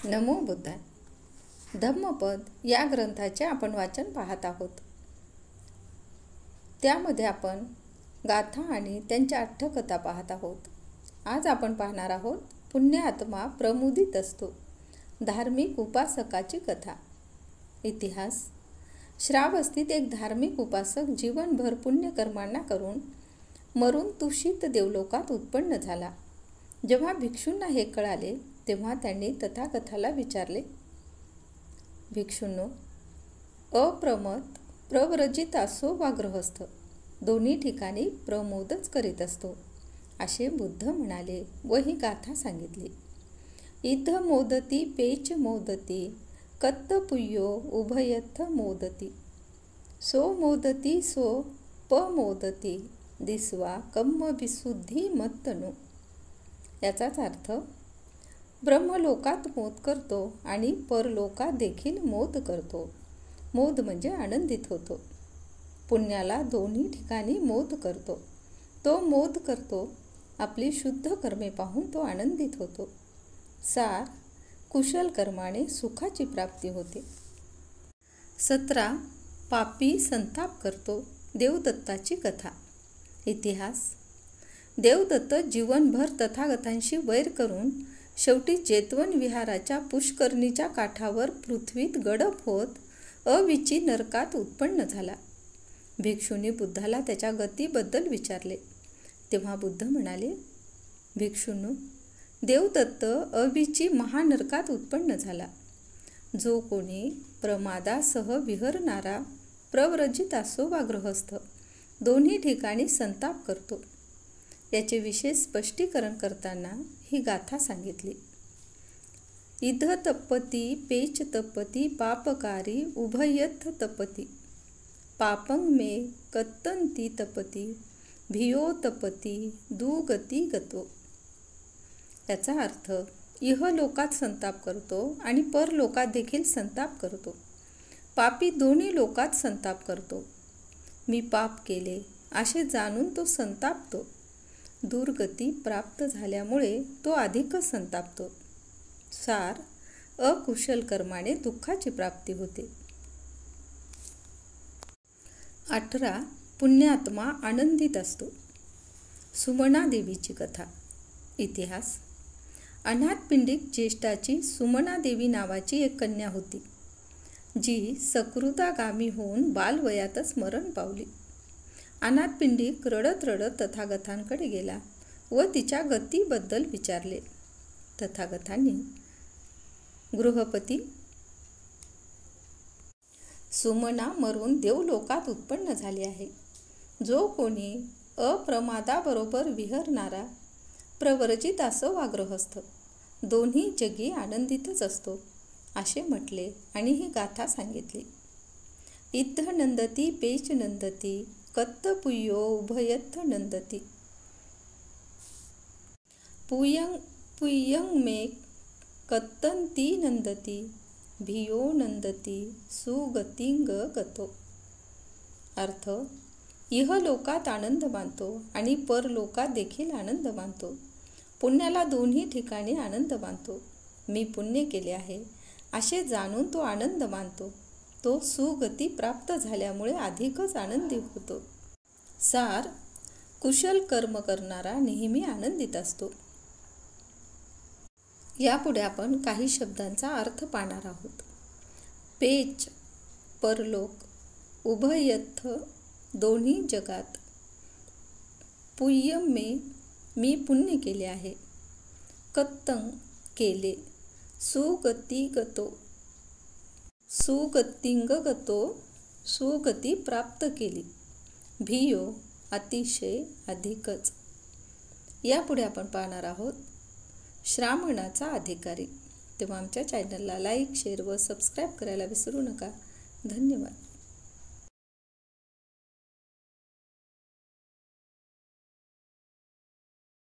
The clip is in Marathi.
नमो बुद्धाय. धम्मपद या ग्रंथाचे आपण वाचन पाहत आहोत. त्यामध्ये आपण गाथा आणि त्यांच्या अट्टकथा पाहत आहोत. आज आपण पाहणार आहोत पुण्यात्मा प्रमुदित असतो, धार्मिक उपासकाची कथा. इतिहास. श्रावस्तीत एक धार्मिक उपासक जीवनभर पुण्यकर्मांना करून मरून तुषित देवलोकात उत्पन्न झाला. जेव्हा भिक्षूंना हे कळाले तेव्हा त्यांनी तथागताला विचारले, भिक्षूंनो, अप्रमत प्रव्रजित असो वा गृहस्थ, दोन्ही ठिकाणी प्रमोदच करीत असतो, असे बुद्ध म्हणाले व ही गाथा सांगितली. इद मोदती पेच मोदती कत्तपुय्यो उभयथ मोदती, सो मोदती सो पमोदती दिस्वा कम्म विशुद्धी मत्तनु. याचाच अर्थ, ब्रह्मलोकात मोद करतो आणि परलोकात देखील मोद करतो. मोद म्हणजे आनंदित होतो. पुण्याला दोन्ही ठिकाणी मोद करतो. तो मोद करतो, आपली शुद्ध कर्मे पाहून तो आनंदित होतो. सार, कुशल कर्माने सुखाची प्राप्ती होते. 17. पापी संताप करतो, देवदत्ताची कथा. इतिहास. देवदत्त जीवनभर तथागतांशी वैर करून शेवटी जेतवन विहाराच्या पुष्करणीच्या काठावर पृथ्वीत गडप होत अविची नरकात उत्पन्न झाला. भिक्षूंनी बुद्धाला त्याच्या गतीबद्दल विचारले. तेव्हा बुद्ध म्हणाले, भिक्षूंनो, देवदत्त अविची महानरकात उत्पन्न झाला. जो कोणी प्रमादासह विहरणारा, प्रव्रजित असो वा गृहस्थ, दोन्ही ठिकाणी संताप करतो. याचे विशेष स्पष्टीकरण करताना ही गाथा सांगितली. इध तप्पती पेच तप्पती पापकारी उभयथ तपती, पापं मे कत्तंती तपती भियो तपती दुगती गतो. याचा अर्थ, इहलोकात संताप करतो आणि परलोकात देखील संताप करतो. पापी दोन्ही लोकात संताप करतो. मी पाप केले असे जाणून तो संतापतो. दुर्गती प्राप्त झाल्यामुळे तो अधिकच संतापतो. सार, अकुशल कर्माने दुःखाची प्राप्ती होते. 18. पुण्यात्मा आनंदित असतो, सुमना देवीची कथा. इतिहास. अनाथपिंडिक ज्येष्ठाची सुमना देवी नावाची एक कन्या होती, जी सकृदागामी होऊन बालवयातच मरण पावली. अनाथपिंडिक रडत रडत तथागतांकडे गेला व तिच्या गतीबद्दल विचारले. तथागतांनी, गृहपती, सुमना मरून देवलोकात उत्पन्न झाली आहे. जो कोणी अप्रमादाबरोबर विहरणारा, प्रव्रजित असो वा गृहस्थ, दोन्ही जगी आनंदितच असतो, असे म्हटले आणि ही गाथा सांगितली. इद्ध नंदती पेच नंदती कत्तपुय्यो उभयथ नंदती, पुयं मे कत्तंती नंदती भियो नंदती सुगतिंग गतो. अर्थ, इहलोकात आनंद मानतो आणि परलोकात देखील आनंद मानतो. पुण्याला दोन्ही ठिकाणी आनंद मानतो. मी पुण्य केले आहे असे जाणून तो आनंद मानतो. तो सुगती प्राप्त झाल्यामुळे अधिकच आनंदी होतो. सार, कुशल कर्म करणारा नेहमी आनंदित असतो. यापुढे आपण काही शब्दांचा अर्थ पाहणार आहोत. पेच, परलोक, उभयथ, दोन्ही जगात, पुय्यम मे, मी पुण्य केले आहे, कत्तं, केले, सुगतिगतो, सुगतिंग गतो, सुगती प्राप्त केली, भियो, अतिशय, अधिकच. यापुढे आपण पाहणार आहोत श्रामणाचा अधिकारी. तेव्हा आमच्या चॅनलला लाईक, शेअर व सबस्क्राईब करायला विसरू नका. धन्यवाद.